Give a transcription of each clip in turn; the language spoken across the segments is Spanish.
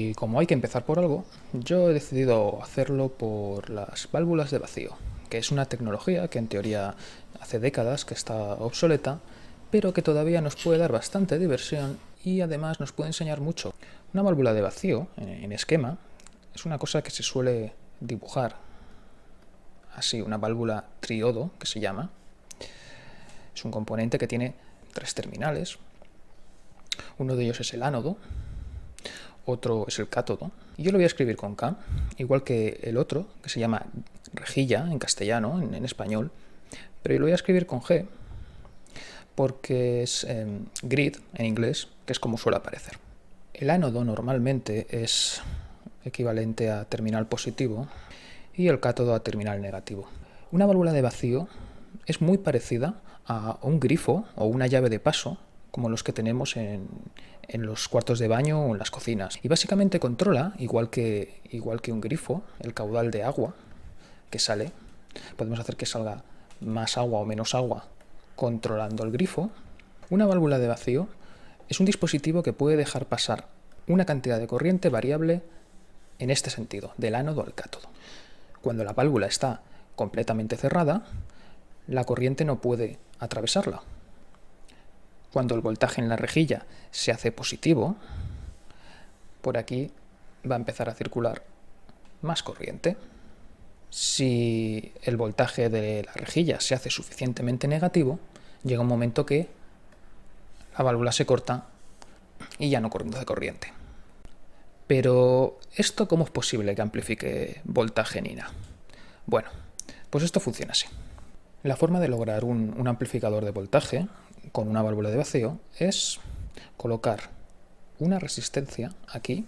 Y como hay que empezar por algo, yo he decidido hacerlo por las válvulas de vacío, que es una tecnología que en teoría hace décadas que está obsoleta, pero que todavía nos puede dar bastante diversión y además nos puede enseñar mucho. Una válvula de vacío, en esquema, es una cosa que se suele dibujar así, una válvula triodo, que se llama. Es un componente que tiene 3 terminales. Uno de ellos es el ánodo, otro es el cátodo. Y yo lo voy a escribir con K, igual que el otro, que se llama rejilla en castellano, en español, pero yo lo voy a escribir con G, porque es grid en inglés, que es como suele aparecer. El ánodo normalmente es equivalente a terminal positivo y el cátodo a terminal negativo. Una válvula de vacío es muy parecida a un grifo o una llave de paso, como los que tenemos en los cuartos de baño o en las cocinas. Y básicamente controla, igual que un grifo, el caudal de agua que sale. Podemos hacer que salga más agua o menos agua controlando el grifo. Una válvula de vacío es un dispositivo que puede dejar pasar una cantidad de corriente variable en este sentido, del ánodo al cátodo. Cuando la válvula está completamente cerrada, la corriente no puede atravesarla. Cuando el voltaje en la rejilla se hace positivo, por aquí va a empezar a circular más corriente. Si el voltaje de la rejilla se hace suficientemente negativo, llega un momento que la válvula se corta y ya no conduce corriente. Pero, ¿esto cómo es posible que amplifique voltaje en INA? Bueno, pues esto funciona así. La forma de lograr un amplificador de voltaje con una válvula de vacío es colocar una resistencia aquí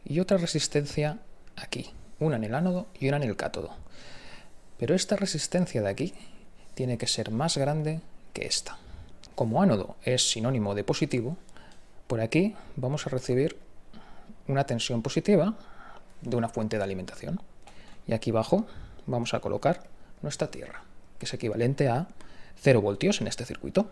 y otra resistencia aquí, una en el ánodo y una en el cátodo. Pero esta resistencia de aquí tiene que ser más grande que esta. Como ánodo es sinónimo de positivo, por aquí vamos a recibir una tensión positiva de una fuente de alimentación. Y aquí abajo vamos a colocar nuestra tierra, que es equivalente a 0 voltios en este circuito.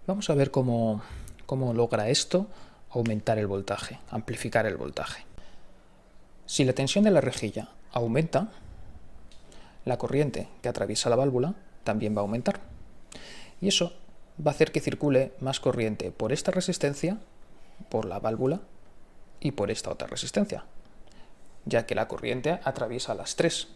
Vamos a ver cómo logra esto aumentar el voltaje, amplificar el voltaje. Si la tensión de la rejilla aumenta, la corriente que atraviesa la válvula también va a aumentar. Y eso va a hacer que circule más corriente por esta resistencia, por la válvula y por esta otra resistencia, ya que la corriente atraviesa las 3.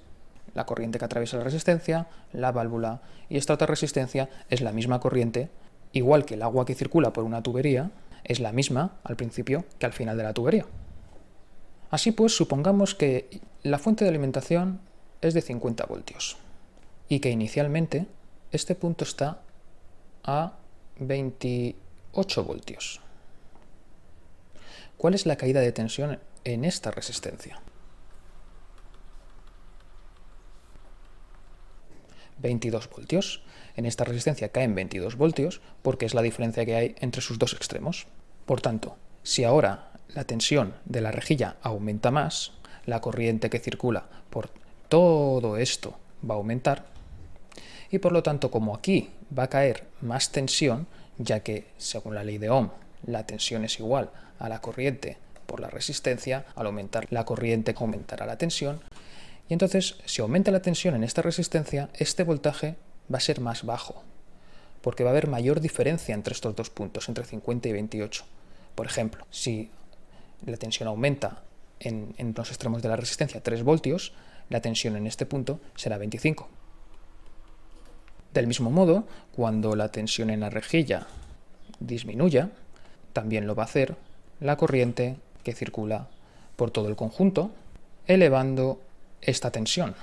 La corriente que atraviesa la resistencia, la válvula y esta otra resistencia es la misma corriente, igual que el agua que circula por una tubería es la misma al principio que al final de la tubería. Así pues, supongamos que la fuente de alimentación es de 50 voltios y que inicialmente este punto está a 28 voltios. ¿Cuál es la caída de tensión en esta resistencia? 22 voltios. En esta resistencia caen 22 voltios porque es la diferencia que hay entre sus dos extremos. Por tanto, si ahora la tensión de la rejilla aumenta más, la corriente que circula por todo esto va a aumentar y por lo tanto, como aquí va a caer más tensión, ya que según la ley de Ohm la tensión es igual a la corriente por la resistencia, al aumentar la corriente aumentará la tensión. Y entonces, si aumenta la tensión en esta resistencia, este voltaje va a ser más bajo, porque va a haber mayor diferencia entre estos dos puntos, entre 50 y 28. Por ejemplo, si la tensión aumenta en los extremos de la resistencia 3 voltios, la tensión en este punto será 25. Del mismo modo, cuando la tensión en la rejilla disminuya, también lo va a hacer la corriente que circula por todo el conjunto, elevando esta tensión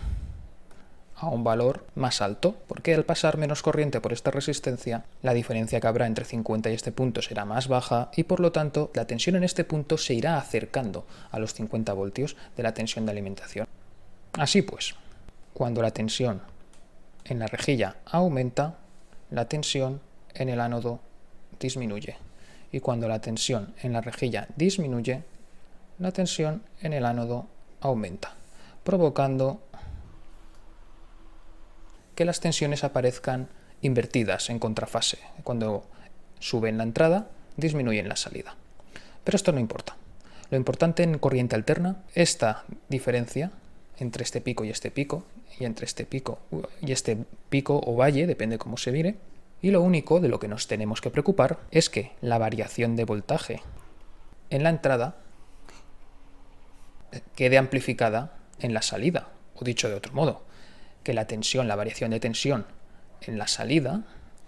a un valor más alto, porque al pasar menos corriente por esta resistencia, la diferencia que habrá entre 50 y este punto será más baja y por lo tanto la tensión en este punto se irá acercando a los 50 voltios de la tensión de alimentación. Así pues, cuando la tensión en la rejilla aumenta, la tensión en el ánodo disminuye. Y cuando la tensión en la rejilla disminuye, la tensión en el ánodo aumenta, provocando que las tensiones aparezcan invertidas en contrafase. Cuando sube en la entrada, disminuye en la salida. Pero esto no importa, Lo importante en corriente alterna, esta diferencia entre este pico y este pico, y entre este pico y este pico o valle, depende cómo se mire, y lo único de lo que nos tenemos que preocupar es que la variación de voltaje en la entrada quede amplificada en la salida, o dicho de otro modo, que la tensión, la variación de tensión en la salida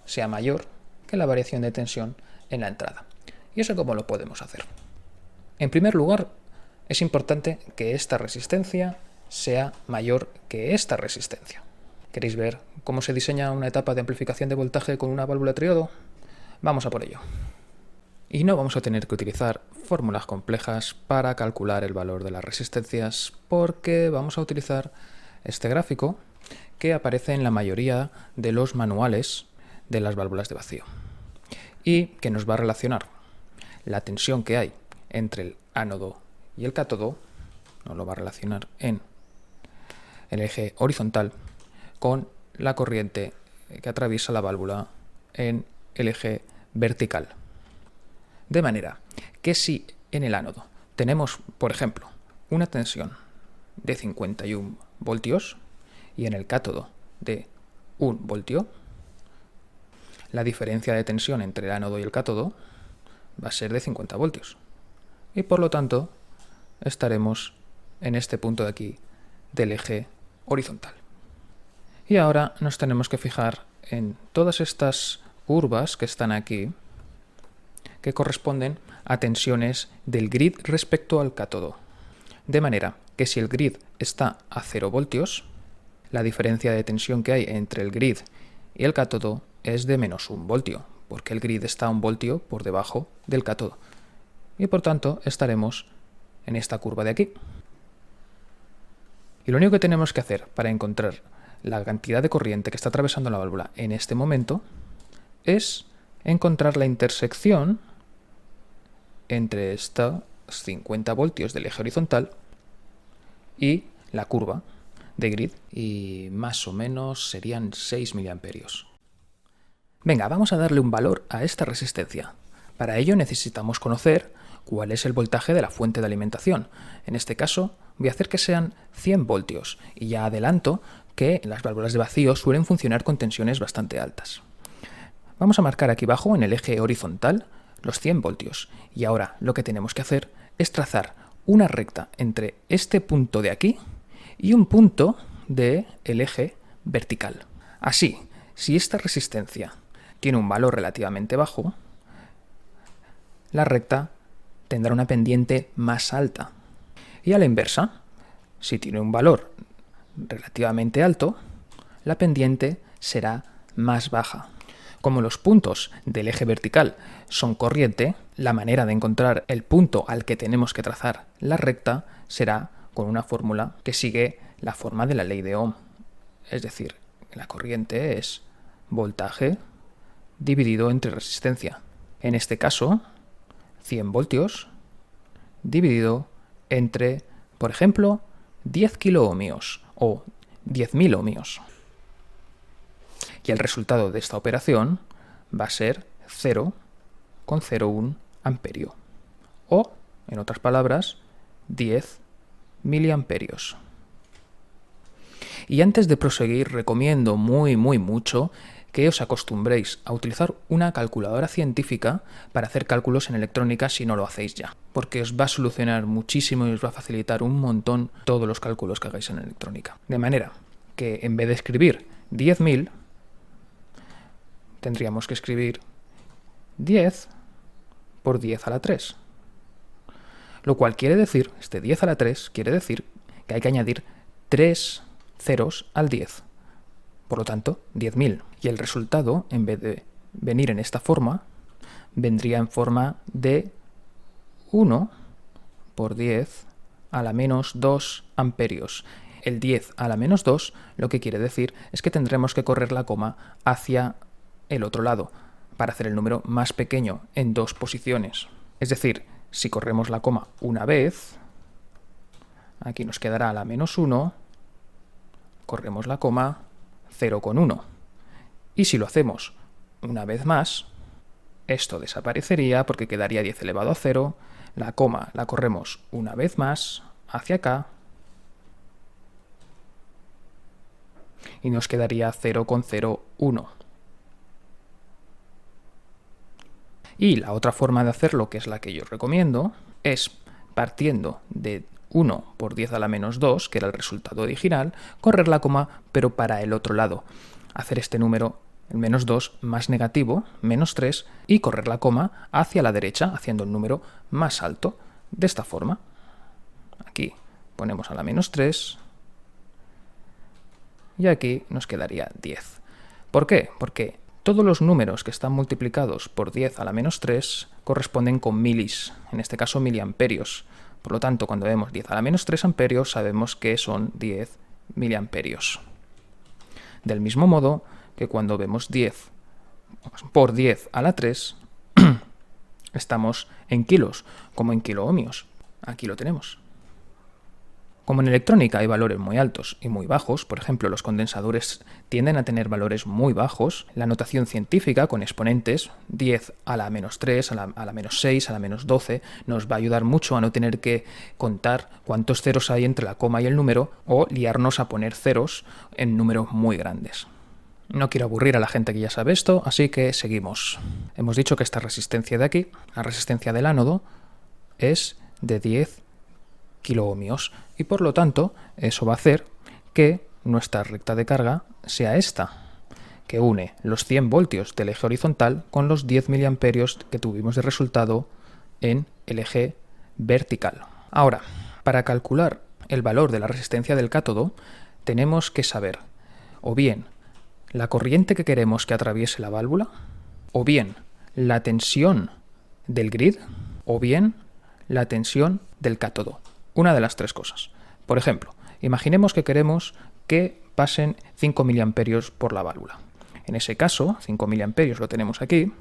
sea mayor que la variación de tensión en la entrada. ¿Y eso cómo lo podemos hacer? En primer lugar, es importante que esta resistencia sea mayor que esta resistencia. ¿Queréis ver cómo se diseña una etapa de amplificación de voltaje con una válvula triodo? Vamos a por ello. Y no vamos a tener que utilizar fórmulas complejas para calcular el valor de las resistencias, porque vamos a utilizar este gráfico que aparece en la mayoría de los manuales de las válvulas de vacío y que nos va a relacionar la tensión que hay entre el ánodo y el cátodo, nos lo va a relacionar en el eje horizontal con la corriente que atraviesa la válvula en el eje vertical. De manera que si en el ánodo tenemos, por ejemplo, una tensión de 51 voltios y en el cátodo de 1 voltio, la diferencia de tensión entre el ánodo y el cátodo va a ser de 50 voltios. Y por lo tanto, estaremos en este punto de aquí del eje horizontal. Y ahora nos tenemos que fijar en todas estas curvas que están aquí, que corresponden a tensiones del grid respecto al cátodo. De manera que si el grid está a 0 voltios, la diferencia de tensión que hay entre el grid y el cátodo es de menos 1 voltio, porque el grid está a 1 voltio por debajo del cátodo. Y por tanto estaremos en esta curva de aquí. Y lo único que tenemos que hacer para encontrar la cantidad de corriente que está atravesando la válvula en este momento es encontrar la intersección entre estos 50 voltios del eje horizontal y la curva de grid, y más o menos serían 6 miliamperios. Venga, vamos a darle un valor a esta resistencia. Para ello necesitamos conocer cuál es el voltaje de la fuente de alimentación. En este caso voy a hacer que sean 100 voltios y ya adelanto que las válvulas de vacío suelen funcionar con tensiones bastante altas. Vamos a marcar aquí abajo en el eje horizontal los 100 voltios y ahora lo que tenemos que hacer es trazar una recta entre este punto de aquí y un punto del eje vertical. Así, si esta resistencia tiene un valor relativamente bajo, la recta tendrá una pendiente más alta. Y a la inversa, si tiene un valor relativamente alto, la pendiente será más baja. Como los puntos del eje vertical son corriente, la manera de encontrar el punto al que tenemos que trazar la recta será con una fórmula que sigue la forma de la ley de Ohm. Es decir, la corriente es voltaje dividido entre resistencia. En este caso, 100 voltios dividido entre, por ejemplo, 10 kiloohmios o 10.000 ohmios. Y el resultado de esta operación va a ser 0,01 amperio. O, en otras palabras, 10 miliamperios. Y antes de proseguir, recomiendo mucho que os acostumbréis a utilizar una calculadora científica para hacer cálculos en electrónica si no lo hacéis ya, porque os va a solucionar muchísimo y os va a facilitar un montón todos los cálculos que hagáis en electrónica. De manera que en vez de escribir 10.000, tendríamos que escribir 10 por 10 a la 3. Lo cual quiere decir, este 10 a la 3 quiere decir que hay que añadir 3 ceros al 10. Por lo tanto, 10.000. Y el resultado, en vez de venir en esta forma, vendría en forma de 1 por 10 a la menos 2 amperios. El 10 a la menos 2 lo que quiere decir es que tendremos que correr la coma hacia el otro lado para hacer el número más pequeño en 2 posiciones. Es decir, si corremos la coma una vez, aquí nos quedará la menos 1, corremos la coma 0,1. Y si lo hacemos una vez más, Esto desaparecería porque quedaría 10 elevado a 0. La coma la corremos una vez más hacia acá. Y nos quedaría 0,01. Y la otra forma de hacerlo, que es la que yo recomiendo, es partiendo de 1 por 10 a la menos 2, que era el resultado original, correr la coma, pero para el otro lado. Hacer este número, el menos 2, más negativo, menos 3, y correr la coma hacia la derecha, haciendo el número más alto. De esta forma. Aquí ponemos a la menos 3, y aquí nos quedaría 10. ¿Por qué? Porque todos los números que están multiplicados por 10 a la menos 3 corresponden con milis, en este caso miliamperios. Por lo tanto, cuando vemos 10 a la menos 3 amperios, sabemos que son 10 miliamperios. Del mismo modo que cuando vemos 10 por 10 a la 3, estamos en kilos, como en kiloohmios. Aquí lo tenemos. Como en electrónica hay valores muy altos y muy bajos, por ejemplo, los condensadores tienden a tener valores muy bajos, la notación científica con exponentes 10 a la menos 3, a la menos 6, a la menos 12, nos va a ayudar mucho a no tener que contar cuántos ceros hay entre la coma y el número o liarnos a poner ceros en números muy grandes. No quiero aburrir a la gente que ya sabe esto, así que seguimos. Hemos dicho que esta resistencia de aquí, la resistencia del ánodo, es de 10 kiloohmios y por lo tanto eso va a hacer que nuestra recta de carga sea esta, que une los 100 voltios del eje horizontal con los 10 miliamperios que tuvimos de resultado en el eje vertical. Ahora, para calcular el valor de la resistencia del cátodo, tenemos que saber o bien la corriente que queremos que atraviese la válvula, o bien la tensión del grid, o bien la tensión del cátodo. Una de las tres cosas. Por ejemplo, imaginemos que queremos que pasen 5 miliamperios por la válvula. En ese caso, 5 miliamperios lo tenemos aquí,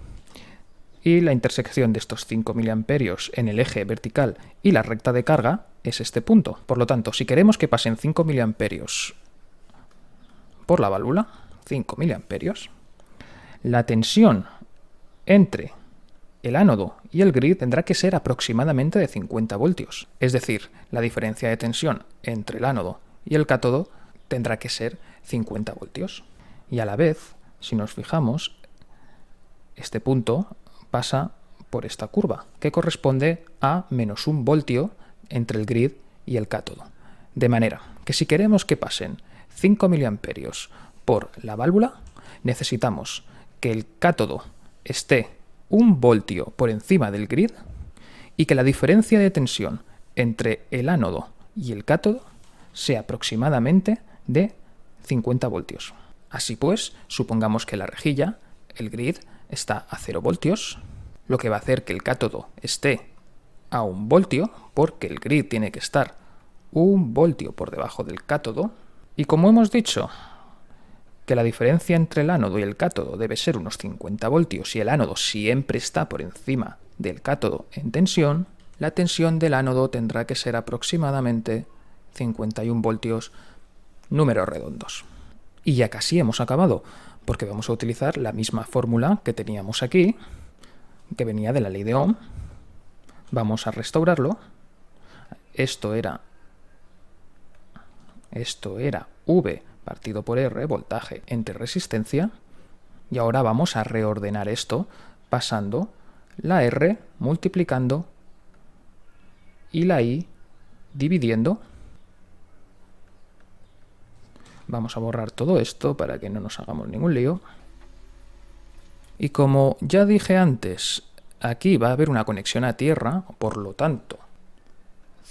y la intersección de estos 5 miliamperios en el eje vertical y la recta de carga es este punto. Por lo tanto, si queremos que pasen 5 miliamperios por la válvula, 5 miliamperios, la tensión entre el ánodo y el grid tendrá que ser aproximadamente de 50 voltios. Es decir, la diferencia de tensión entre el ánodo y el cátodo tendrá que ser 50 voltios. Y a la vez, si nos fijamos, este punto pasa por esta curva, que corresponde a menos 1 voltio entre el grid y el cátodo. De manera que si queremos que pasen 5 miliamperios por la válvula, necesitamos que el cátodo esté 1 voltio por encima del grid y que la diferencia de tensión entre el ánodo y el cátodo sea aproximadamente de 50 voltios. Así pues, supongamos que la rejilla, el grid, está a 0 voltios, lo que va a hacer que el cátodo esté a 1 voltio, porque el grid tiene que estar 1 voltio por debajo del cátodo, y como hemos dicho que la diferencia entre el ánodo y el cátodo debe ser unos 50 voltios y el ánodo siempre está por encima del cátodo en tensión, la tensión del ánodo tendrá que ser aproximadamente 51 voltios, números redondos. Y ya casi hemos acabado, porque vamos a utilizar la misma fórmula que teníamos aquí, que venía de la ley de Ohm. Vamos a restaurarlo. Esto era V partido por R, voltaje entre resistencia, y ahora vamos a reordenar esto pasando la R multiplicando y la I dividiendo. Vamos a borrar todo esto para que no nos hagamos ningún lío. Y como ya dije antes, aquí va a haber una conexión a tierra, por lo tanto,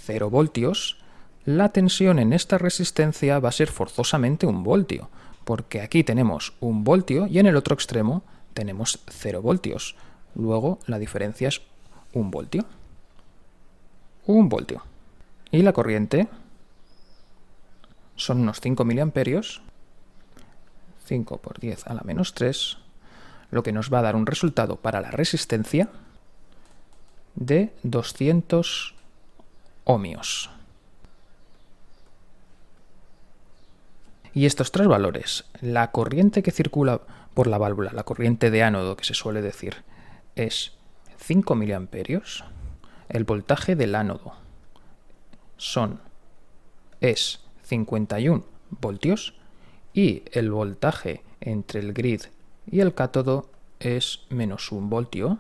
0 voltios, la tensión en esta resistencia va a ser forzosamente 1 voltio, porque aquí tenemos 1 voltio y en el otro extremo tenemos 0 voltios. Luego la diferencia es 1 voltio. 1 voltio. Y la corriente son unos 5 miliamperios, 5 por 10 a la menos 3, lo que nos va a dar un resultado para la resistencia de 200 ohmios. Y estos tres valores, la corriente que circula por la válvula, la corriente de ánodo que se suele decir, es 5 miliamperios, el voltaje del ánodo es 51 voltios y el voltaje entre el grid y el cátodo es -1 voltio.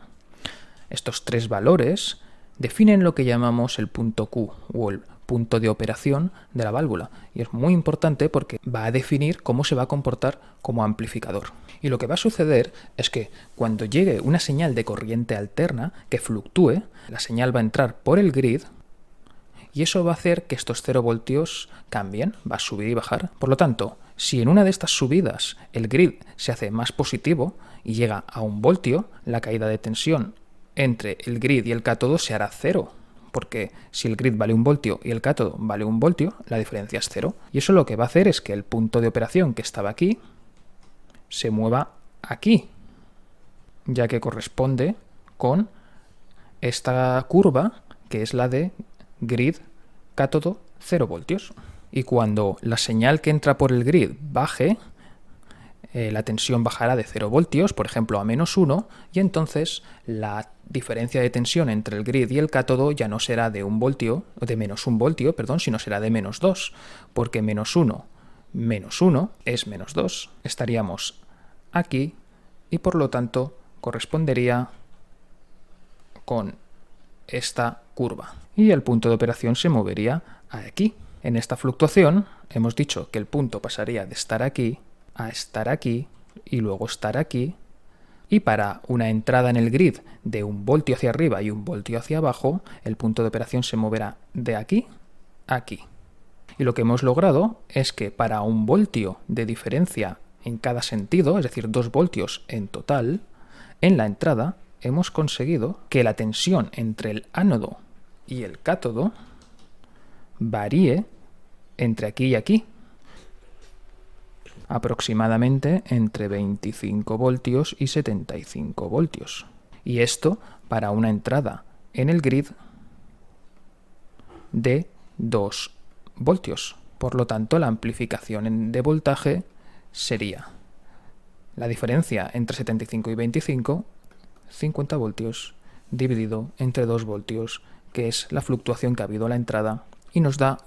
Estos tres valores definen lo que llamamos el punto Q o el punto de operación de la válvula, y es muy importante porque va a definir cómo se va a comportar como amplificador. Y lo que va a suceder es que cuando llegue una señal de corriente alterna que fluctúe, la señal va a entrar por el grid y eso va a hacer que estos 0 voltios cambien, va a subir y bajar. Por lo tanto, si en una de estas subidas el grid se hace más positivo y llega a 1 voltio, la caída de tensión entre el grid y el cátodo se hará 0, porque si el grid vale 1 voltio y el cátodo vale 1 voltio, la diferencia es 0. Y eso lo que va a hacer es que el punto de operación que estaba aquí se mueva aquí, ya que corresponde con esta curva que es la de grid cátodo 0 voltios. Y cuando la señal que entra por el grid baje, la tensión bajará de 0 voltios, por ejemplo, a -1, y entonces la diferencia de tensión entre el grid y el cátodo ya no será de 1 voltio, o de -1 voltio, perdón, sino será de -2, porque -1 menos 1 es -2. Estaríamos aquí y por lo tanto correspondería con esta curva. Y el punto de operación se movería aquí. En esta fluctuación hemos dicho que el punto pasaría de estar aquí a estar aquí y luego estar aquí, y para una entrada en el grid de 1 voltio hacia arriba y 1 voltio hacia abajo, el punto de operación se moverá de aquí a aquí. Y lo que hemos logrado es que para 1 voltio de diferencia en cada sentido, es decir, 2 voltios en total, en la entrada hemos conseguido que la tensión entre el ánodo y el cátodo varíe entre aquí y aquí, aproximadamente entre 25 voltios y 75 voltios. Y esto para una entrada en el grid de 2 voltios. Por lo tanto, la amplificación de voltaje sería la diferencia entre 75 y 25, 50 voltios, dividido entre 2 voltios, que es la fluctuación que ha habido a la entrada, y nos da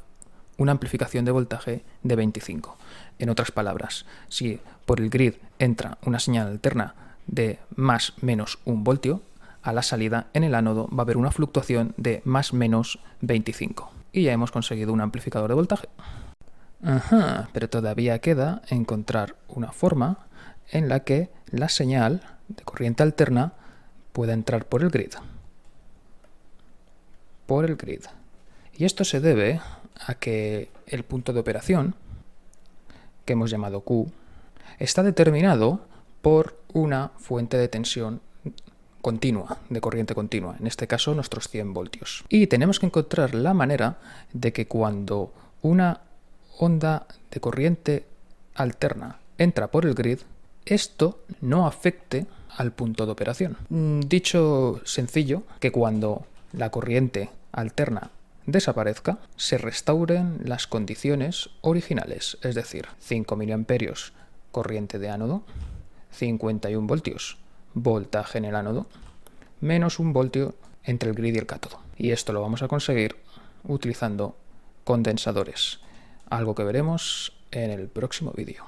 una amplificación de voltaje de 25. En otras palabras, si por el grid entra una señal alterna de +-1 voltio, a la salida en el ánodo va a haber una fluctuación de +-25. Y ya hemos conseguido un amplificador de voltaje. Ajá, pero todavía queda encontrar una forma en la que la señal de corriente alterna pueda entrar por el grid. Y esto se debe a que el punto de operación, que hemos llamado Q, está determinado por una fuente de tensión continua, de corriente continua, en este caso nuestros 100 voltios. Y tenemos que encontrar la manera de que cuando una onda de corriente alterna entra por el grid, esto no afecte al punto de operación. Dicho sencillo, que cuando la corriente alterna desaparezca, se restauren las condiciones originales, es decir, 5 miliamperios corriente de ánodo, 51 voltios voltaje en el ánodo, -1 voltio entre el grid y el cátodo. Y esto lo vamos a conseguir utilizando condensadores, algo que veremos en el próximo vídeo.